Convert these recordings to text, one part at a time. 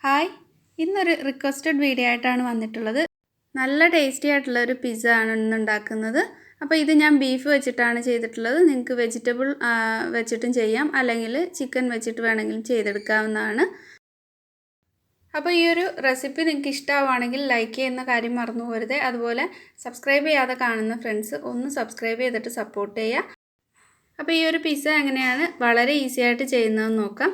Hi, ഇന്നൊരു requested video ആയിട്ടാണ് വന്നിട്ടുള്ളത്. നല്ല ടേസ്റ്റി ആയിട്ടുള്ള ഒരു പിസ്സ ആണ് ഇന്ന് ഉണ്ടാക്കുന്നത്. അപ്പോൾ ഇത് ഞാൻ ബീഫ് വെച്ചിട്ടാണ് ചെയ്തിട്ടുള്ളത്. നിങ്ങൾക്ക് വെജിറ്റബിൾ വെച്ചിട്ടും ചെയ്യാം, അല്ലെങ്കിൽ ചിക്കൻ വെച്ചിട്ട് വേണമെങ്കിലും ചെയ്തെടുക്കാവുന്നതാണ്. അപ്പോൾ ഈ ഒരു റെസിപ്പി നിങ്ങൾക്ക് ഇഷ്ടമാവുകയാണെങ്കിൽ ലൈക്ക് ചെയ്യുന്ന കാര്യം മറന്നു പോകരുത്. അതുപോലെ സബ്സ്ക്രൈബ് ചെയ്യാതെ കാണുന്ന ഫ്രണ്ട്സ് ഒന്ന് സബ്സ്ക്രൈബ് ചെയ്തിട്ട് സപ്പോർട്ട് ചെയ്യുക. അപ്പോൾ ഈ ഒരു പിസ്സ എങ്ങനെയാണ് വളരെ ഈസി ആയിട്ട് ചെയ്യുന്നതെന്ന് നോക്കാം.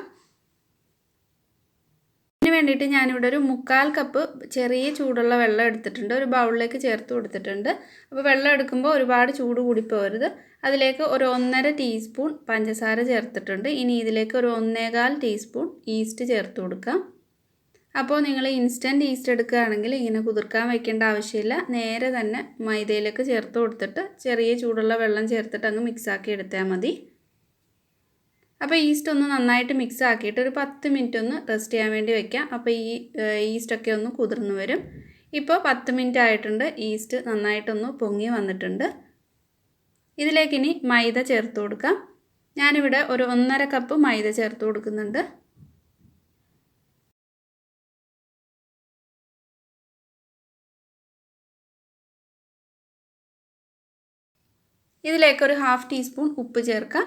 ഇതിന് വേണ്ടിയിട്ട് ഞാനിവിടെ ഒരു 1/4 കപ്പ് ചെറിയ ചൂടുള്ള വെള്ളം എടുത്തിട്ടുണ്ട്. ഒരു ബൗളിലേക്ക് ചേർത്ത് കൊടുത്തിട്ടുണ്ട്. അപ്പോൾ വെള്ളം എടുക്കുമ്പോൾ ഒരുപാട് ചൂട് കൂടിപ്പോകരുത്. അതിലേക്ക് ഒരു 1.5 ടീസ്പൂൺ പഞ്ചസാര ചേർത്തിട്ടുണ്ട്. ഇനി ഇതിലേക്ക് ഒരു 1.25 ടീസ്പൂൺ ഈസ്റ്റ് ചേർത്ത് കൊടുക്കാം. അപ്പോൾ നിങ്ങൾ ഇൻസ്റ്റൻറ്റ് ഈസ്റ്റ് എടുക്കുകയാണെങ്കിൽ ഇങ്ങനെ കുതിർക്കാൻ വയ്ക്കേണ്ട ആവശ്യമില്ല. നേരെ തന്നെ മൈദയിലേക്ക് ചേർത്ത് കൊടുത്തിട്ട് ചെറിയ ചൂടുള്ള വെള്ളം ചേർത്തിട്ട് അങ്ങ് മിക്സാക്കി എടുത്താൽ മതി. അപ്പോൾ ഈസ്റ്റ് ഒന്ന് നന്നായിട്ട് മിക്സ് ആക്കിയിട്ട് ഒരു 10 മിനിറ്റ് ഒന്ന് റെസ്റ്റ് ചെയ്യാൻ വേണ്ടി വയ്ക്കാം. അപ്പോൾ ഈ ഈസ്റ്റൊക്കെ ഒന്ന് കുതിർന്ന് വരും. ഇപ്പോൾ 10 മിനിറ്റ് ആയിട്ടുണ്ട്. ഈസ്റ്റ് നന്നായിട്ടൊന്ന് പൊങ്ങി വന്നിട്ടുണ്ട്. ഇതിലേക്കിനി മൈദ ചേർത്ത് കൊടുക്കാം. ഞാനിവിടെ ഒരു 1.5 കപ്പ് മൈദ ചേർത്ത് കൊടുക്കുന്നുണ്ട്. ഇതിലേക്കൊരു 1/2 ടീസ്പൂൺ ഉപ്പ് ചേർക്കാം.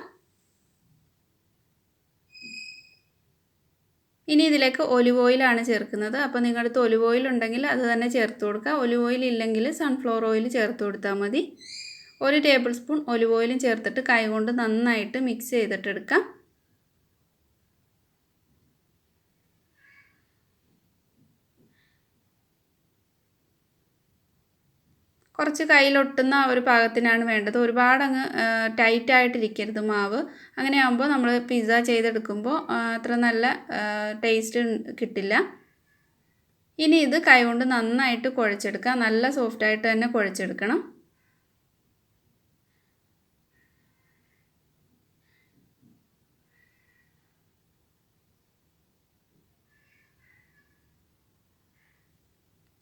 ഇനി ഇതിലേക്ക് ഒലിവ് ഓയിലാണ് ചേർക്കുന്നത്. അപ്പോൾ നിങ്ങളുടെ അടുത്ത് ഒലിവ് ഓയിൽ ഉണ്ടെങ്കിൽ അത് തന്നെ ചേർത്ത് കൊടുക്കുക. ഒലിവ് ഓയിൽ ഇല്ലെങ്കിൽ സൺഫ്ലവർ ഓയിൽ ചേർത്ത് കൊടുത്താൽ മതി. 1 ടേബിൾ സ്പൂൺ ഒലിവ് ഓയിലും ചേർത്തിട്ട് കൈകൊണ്ട് നന്നായിട്ട് മിക്സ് ചെയ്തിട്ടെടുക്കാം. കുറച്ച് കയ്യിലൊട്ടുന്ന ഒരു പാകത്തിനാണ് വേണ്ടത്. ഒരുപാട് അങ്ങ് ടൈറ്റായിട്ടിരിക്കരുത് മാവ്. അങ്ങനെയാകുമ്പോൾ നമ്മൾ പിസ്സ ചെയ്തെടുക്കുമ്പോൾ അത്ര നല്ല ടേസ്റ്റ് കിട്ടില്ല. ഇനി ഇത് കൈകൊണ്ട് നന്നായിട്ട് കുഴച്ചെടുക്കുക. നല്ല സോഫ്റ്റായിട്ട് തന്നെ കുഴച്ചെടുക്കണം.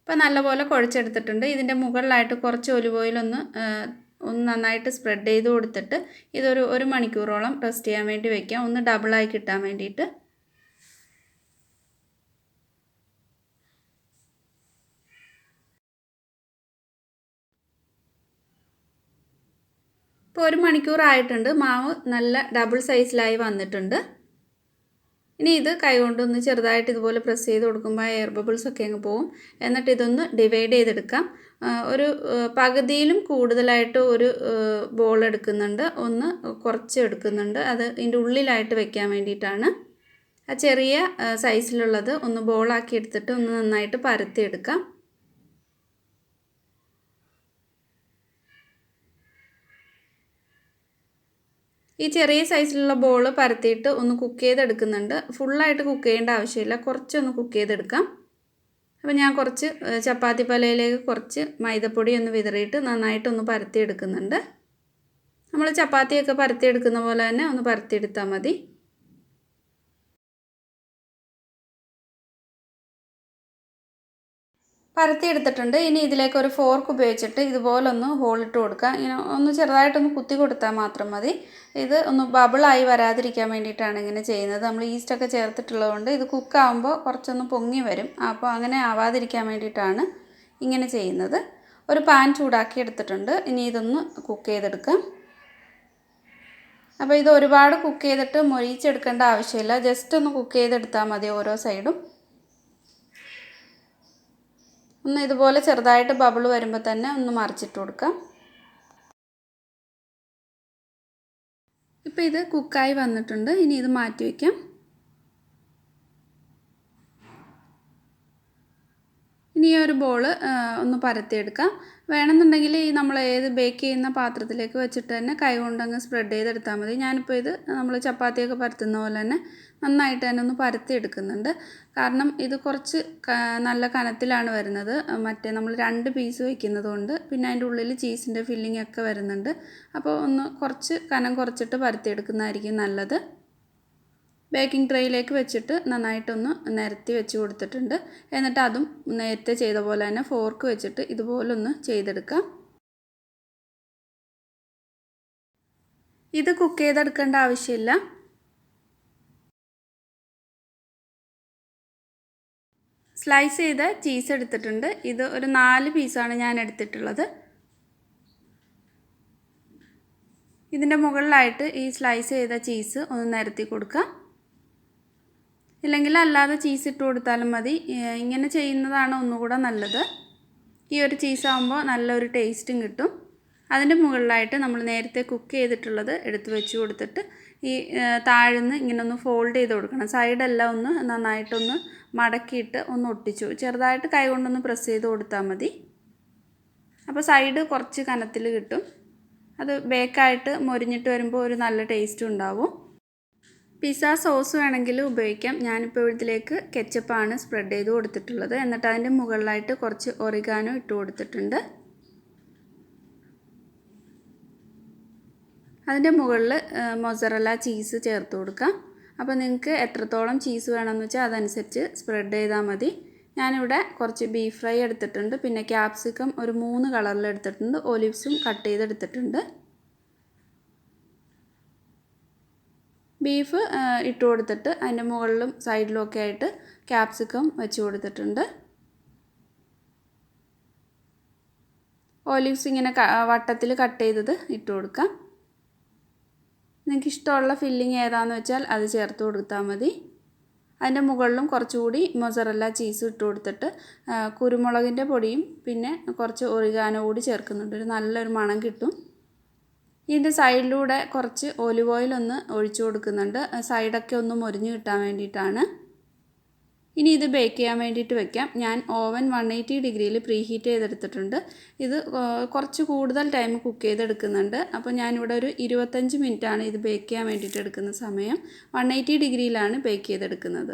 ഇപ്പോൾ നല്ലപോലെ കുഴച്ചെടുത്തിട്ടുണ്ട്. ഇതിൻ്റെ മുകളിലായിട്ട് കുറച്ച് ഒലിവ് ഓയിൽ ഒന്ന് നന്നായിട്ട് സ്പ്രെഡ് ചെയ്ത് കൊടുത്തിട്ട് ഇതൊരു 1 മണിക്കൂറോളം റെസ്റ്റ് ചെയ്യാൻ വേണ്ടി വയ്ക്കാം. ഒന്ന് ഡബിളായി കിട്ടാൻ വേണ്ടിയിട്ട്. ഇപ്പോൾ 1 മണിക്കൂറായിട്ടുണ്ട്. മാവ് നല്ല ഡബിൾ സൈസിലായി വന്നിട്ടുണ്ട്. ഇനി ഇത് കൈകൊണ്ടൊന്ന് ചെറുതായിട്ട് ഇതുപോലെ പ്രസ് ചെയ്ത് കൊടുക്കുമ്പോൾ എയർ ബബിൾസ് ഒക്കെ അങ്ങ് പോവും. എന്നിട്ട് ഇതൊന്ന് ഡിവൈഡ് ചെയ്തെടുക്കാം. ഒരു പകുതിയിലും കൂടുതലായിട്ട് ഒരു ബോൾ എടുക്കുന്നുണ്ട്, ഒന്ന് കുറച്ച് എടുക്കുന്നുണ്ട്. അത് ഇതിൻ്റെ ഉള്ളിലായിട്ട് വെക്കാൻ വേണ്ടിയിട്ടാണ്. ആ ചെറിയ സൈസിലുള്ളത് ഒന്ന് ബോളാക്കി എടുത്തിട്ട് ഒന്ന് നന്നായിട്ട് പരത്തിയെടുക്കാം. ഈ ചെറിയ സൈസിലുള്ള ബോൾ പരത്തിയിട്ട് ഒന്ന് കുക്ക് ചെയ്തെടുക്കുന്നുണ്ട്. ഫുള്ളായിട്ട് കുക്ക് ചെയ്യേണ്ട ആവശ്യമില്ല, കുറച്ചൊന്ന് കുക്ക് ചെയ്തെടുക്കാം. അപ്പോൾ ഞാൻ കുറച്ച് ചപ്പാത്തി പലയിലേക്ക് കുറച്ച് മൈദപ്പൊടി ഒന്ന് വിതറിയിട്ട് നന്നായിട്ടൊന്ന് പരത്തിയെടുക്കുന്നുണ്ട്. നമ്മൾ ചപ്പാത്തിയൊക്കെ പരത്തിയെടുക്കുന്ന പോലെ തന്നെ ഒന്ന് പരത്തിയെടുത്താൽ മതി. പരത്തിയെടുത്തിട്ടുണ്ട്. ഇനി ഇതിലേക്ക് ഒരു ഫോർക്ക് ഉപയോഗിച്ചിട്ട് ഇതുപോലൊന്ന് ഹോളിട്ട് കൊടുക്കുക. ഇങ്ങനെ ഒന്ന് ചെറുതായിട്ടൊന്ന് കുത്തി കൊടുത്താൽ മാത്രം മതി. ഇത് ഒന്ന് ബബിളായി വരാതിരിക്കാൻ വേണ്ടിയിട്ടാണ് ഇങ്ങനെ ചെയ്യുന്നത്. നമ്മൾ ഈസ്റ്റൊക്കെ ചേർത്തിട്ടുള്ളതുകൊണ്ട് ഇത് കുക്കാവുമ്പോൾ കുറച്ചൊന്ന് പൊങ്ങി വരും. അപ്പോൾ അങ്ങനെ ആവാതിരിക്കാൻ വേണ്ടിയിട്ടാണ് ഇങ്ങനെ ചെയ്യുന്നത്. ഒരു പാൻ ചൂടാക്കി എടുത്തിട്ടുണ്ട്. ഇനി ഇതൊന്ന് കുക്ക് ചെയ്തെടുക്കാം. അപ്പോൾ ഇത് ഒരുപാട് കുക്ക് ചെയ്തിട്ട് മൊരിച്ചെടുക്കേണ്ട ആവശ്യമില്ല. ജസ്റ്റ് ഒന്ന് കുക്ക് ചെയ്തെടുത്താൽ മതി ഓരോ സൈഡും. ഒന്ന് ഇതുപോലെ ചെറുതായിട്ട് ബബിൾ വരുമ്പോൾ തന്നെ ഒന്ന് മറിച്ചിട്ട് കൊടുക്കാം. ഇപ്പോൾ ഇത് കുക്കായി വന്നിട്ടുണ്ട്. ഇനി ഇത് മാറ്റി വയ്ക്കാം. ഇനി ഒരു ബോൾ ഒന്ന് പരത്തിയെടുക്കാം. വേണമെന്നുണ്ടെങ്കിൽ ഈ നമ്മൾ ഏത് ബേക്ക് ചെയ്യുന്ന പാത്രത്തിലേക്ക് വെച്ചിട്ട് തന്നെ കൈ കൊണ്ടങ്ങ് സ്പ്രെഡ് ചെയ്തെടുത്താൽ മതി. ഞാനിപ്പോൾ ഇത് നമ്മൾ ചപ്പാത്തിയൊക്കെ പരത്തുന്ന പോലെ തന്നെ നന്നായിട്ട് തന്നെ ഒന്ന് പരത്തിയെടുക്കുന്നുണ്ട്. കാരണം ഇത് കുറച്ച് നല്ല കനത്തിലാണ് വരുന്നത്. മറ്റേ നമ്മൾ 2 പീസ് വയ്ക്കുന്നത് കൊണ്ട്, പിന്നെ അതിൻ്റെ ഉള്ളിൽ ചീസിൻ്റെ ഫില്ലിംഗ് ഒക്കെ വരുന്നുണ്ട്. അപ്പോൾ ഒന്ന് കുറച്ച് കനം കുറച്ചിട്ട് പരത്തിയെടുക്കുന്നതായിരിക്കും നല്ലത്. ബേക്കിംഗ് ട്രേയിലേക്ക് വെച്ചിട്ട് നന്നായിട്ടൊന്ന് നിരത്തി വെച്ച് കൊടുത്തിട്ടുണ്ട്. എന്നിട്ട് അതും നേരത്തെ ചെയ്ത പോലെ തന്നെ ഫോർക്ക് വെച്ചിട്ട് ഇതുപോലൊന്ന് ചെയ്തെടുക്കാം. ഇത് കുക്ക് ചെയ്തെടുക്കേണ്ട ആവശ്യമില്ല. സ്ലൈസ് ചെയ്ത ചീസ് എടുത്തിട്ടുണ്ട്. ഇത് ഒരു 4 പീസാണ് ഞാൻ എടുത്തിട്ടുള്ളത്. ഇതിൻ്റെ മുകളിലായിട്ട് ഈ സ്ലൈസ് ചെയ്ത ചീസ് ഒന്ന് നിരത്തി കൊടുക്കുക. ഇല്ലെങ്കിൽ അല്ലാതെ ചീസ് ഇട്ട് കൊടുത്താലും മതി. ഇങ്ങനെ ചെയ്യുന്നതാണ് ഒന്നുകൂടെ നല്ലത്. ഈ ഒരു ചീസാകുമ്പോൾ നല്ലൊരു ടേസ്റ്റും കിട്ടും. അതിൻ്റെ മുകളിലായിട്ട് നമ്മൾ നേരത്തെ കുക്ക് ചെയ്തിട്ടുള്ളത് എടുത്ത് വെച്ച് കൊടുത്തിട്ട് ഈ താഴ്ന്ന് ഇങ്ങനെ ഒന്ന് ഫോൾഡ് ചെയ്ത് കൊടുക്കണം. സൈഡെല്ലാം ഒന്ന് നന്നായിട്ടൊന്ന് മടക്കിയിട്ട് ഒന്ന് ഒട്ടിച്ചു ചെറുതായിട്ട് കൈ കൊണ്ടൊന്ന് പ്രസ് ചെയ്ത് കൊടുത്താൽ മതി. അപ്പോൾ സൈഡ് കുറച്ച് കനത്തിൽ കിട്ടും. അത് ബേക്കായിട്ട് മൊരിഞ്ഞിട്ട് വരുമ്പോൾ ഒരു നല്ല ടേസ്റ്റും ഉണ്ടാവും. പിസ്സ സോസ് വേണമെങ്കിൽ ഉപയോഗിക്കാം. ഞാനിപ്പോൾ ഇതിലേക്ക് കെച്ചപ്പാണ് സ്പ്രെഡ് ചെയ്ത് കൊടുത്തിട്ടുള്ളത്. എന്നിട്ട് അതിൻ്റെ മുകളിലായിട്ട് കുറച്ച് ഒറിഗാനോ ഇട്ട് കൊടുത്തിട്ടുണ്ട്. അതിൻ്റെ മുകളിൽ മൊസറല്ല ചീസ് ചേർത്ത് കൊടുക്കാം. അപ്പോൾ നിങ്ങൾക്ക് എത്രത്തോളം ചീസ് വേണമെന്ന് വെച്ചാൽ അതനുസരിച്ച് സ്പ്രെഡ് ചെയ്താൽ മതി. ഞാനിവിടെ കുറച്ച് ബീഫ് ഫ്രൈ എടുത്തിട്ടുണ്ട്. പിന്നെ ക്യാപ്സിക്കം ഒരു 3 കളറിൽ എടുത്തിട്ടുണ്ട്. ഒലിവ്സും കട്ട് ചെയ്തെടുത്തിട്ടുണ്ട്. ബീഫ് ഇട്ട് കൊടുത്തിട്ട് അതിൻ്റെ മുകളിലും സൈഡിലും ഒക്കെ ആയിട്ട് ക്യാപ്സിക്കം വെച്ച് കൊടുത്തിട്ടുണ്ട്. ഒലിവ്സ് ഇങ്ങനെ വട്ടത്തിൽ കട്ട് ചെയ്തത് ഇട്ട് കൊടുക്കാം. നിങ്ങൾക്ക് ഇഷ്ടമുള്ള ഫില്ലിങ് ഏതാണെന്ന് വെച്ചാൽ അത് ചേർത്ത് കൊടുത്താൽ മതി. അതിൻ്റെ മുകളിലും കുറച്ചുകൂടി മൊസറല്ല ചീസ് ഇട്ട് കൊടുത്തിട്ട് കുരുമുളകിൻ്റെ പൊടിയും പിന്നെ കുറച്ച് ഒറിഗാനോ കൂടി ചേർക്കുന്നുണ്ട്. ഒരു നല്ലൊരു മണം കിട്ടും. ഇതിൻ്റെ സൈഡിലൂടെ കുറച്ച് ഒലിവ് ഓയിൽ ഒന്ന് ഒഴിച്ചു കൊടുക്കുന്നുണ്ട്. സൈഡൊക്കെ ഒന്ന് മൊരിഞ്ഞ് കിട്ടാൻ വേണ്ടിയിട്ടാണ്. ഇനി ഇത് ബേക്ക് ചെയ്യാൻ വേണ്ടിയിട്ട് വെക്കാം. ഞാൻ ഓവൻ 180 ഡിഗ്രിയിൽ പ്രീ ഹീറ്റ് ചെയ്തെടുത്തിട്ടുണ്ട്. ഇത് കുറച്ച് കൂടുതൽ ടൈം കുക്ക് ചെയ്തെടുക്കുന്നുണ്ട്. അപ്പോൾ ഞാനിവിടെ ഒരു 25 മിനിറ്റാണ് ഇത് ബേക്ക് ചെയ്യാൻ വേണ്ടിയിട്ട് എടുക്കുന്ന സമയം. 180 ഡിഗ്രിയിലാണ് ബേക്ക് ചെയ്തെടുക്കുന്നത്.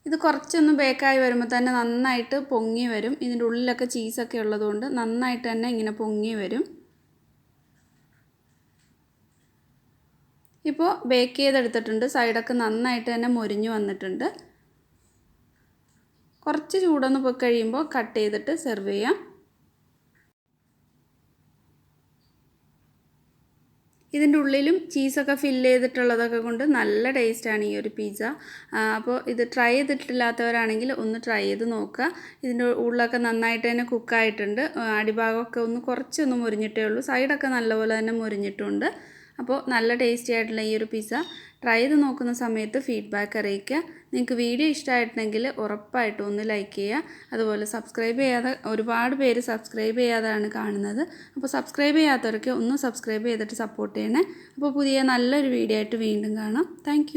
ഇത് കുറച്ചൊന്ന് ബേക്കായി വരുമ്പോൾ തന്നെ നന്നായിട്ട് പൊങ്ങി വരും. ഇതിൻ്റെ ഉള്ളിലൊക്കെ ചീസൊക്കെ ഉള്ളതുകൊണ്ട് നന്നായിട്ട് തന്നെ ഇങ്ങനെ പൊങ്ങി വരും. ഇപ്പോൾ ബേക്ക് ചെയ്തെടുത്തിട്ടുണ്ട്. സൈഡൊക്കെ നന്നായിട്ട് തന്നെ മൊരിഞ്ഞ് വന്നിട്ടുണ്ട്. കുറച്ച് ചൂടൊന്ന് പോയി കഴിയുമ്പോൾ കട്ട് ചെയ്തിട്ട് സെർവ് ചെയ്യാം. ഇതിൻ്റെ ഉള്ളിലും ചീസൊക്കെ ഫില്ല് ചെയ്തിട്ടുള്ളതൊക്കെ കൊണ്ട് നല്ല ടേസ്റ്റാണ് ഈ ഒരു പിസ്സ. അപ്പോൾ ഇത് ട്രൈ ചെയ്തിട്ടില്ലാത്തവരാണെങ്കിൽ ഒന്ന് ട്രൈ ചെയ്ത് നോക്കുക. ഇതിൻ്റെ ഉള്ളൊക്കെ നന്നായിട്ട് തന്നെ കുക്കായിട്ടുണ്ട്. അടിഭാഗമൊക്കെ കുറച്ചൊന്ന് മുരിഞ്ഞിട്ടേ ഉള്ളൂ. സൈഡൊക്കെ നല്ലപോലെ തന്നെ മുരിഞ്ഞിട്ടുണ്ട്. അപ്പോൾ നല്ല ടേസ്റ്റി ആയിട്ടുള്ള ഈ ഒരു പിസ്സ ട്രൈ ചെയ്ത് നോക്കുന്ന സമയത്ത് ഫീഡ്ബാക്ക് അറിയിക്കുക. നിങ്ങൾക്ക് വീഡിയോ ഇഷ്ടമായിട്ടുണ്ടെങ്കിൽ ഉറപ്പായിട്ടും ഒന്ന് ലൈക്ക് ചെയ്യുക. അതുപോലെ സബ്സ്ക്രൈബ് ചെയ്യാതെ ഒരുപാട് പേര് സബ്സ്ക്രൈബ് ചെയ്യാതെയാണ് കാണുന്നത്. അപ്പോൾ സബ്സ്ക്രൈബ് ചെയ്യാത്തവർക്ക് ഒന്ന് സബ്സ്ക്രൈബ് ചെയ്തിട്ട് സപ്പോർട്ട് ചെയ്യണേ. അപ്പോൾ പുതിയ നല്ലൊരു വീഡിയോ ആയിട്ട് വീണ്ടും കാണാം. താങ്ക്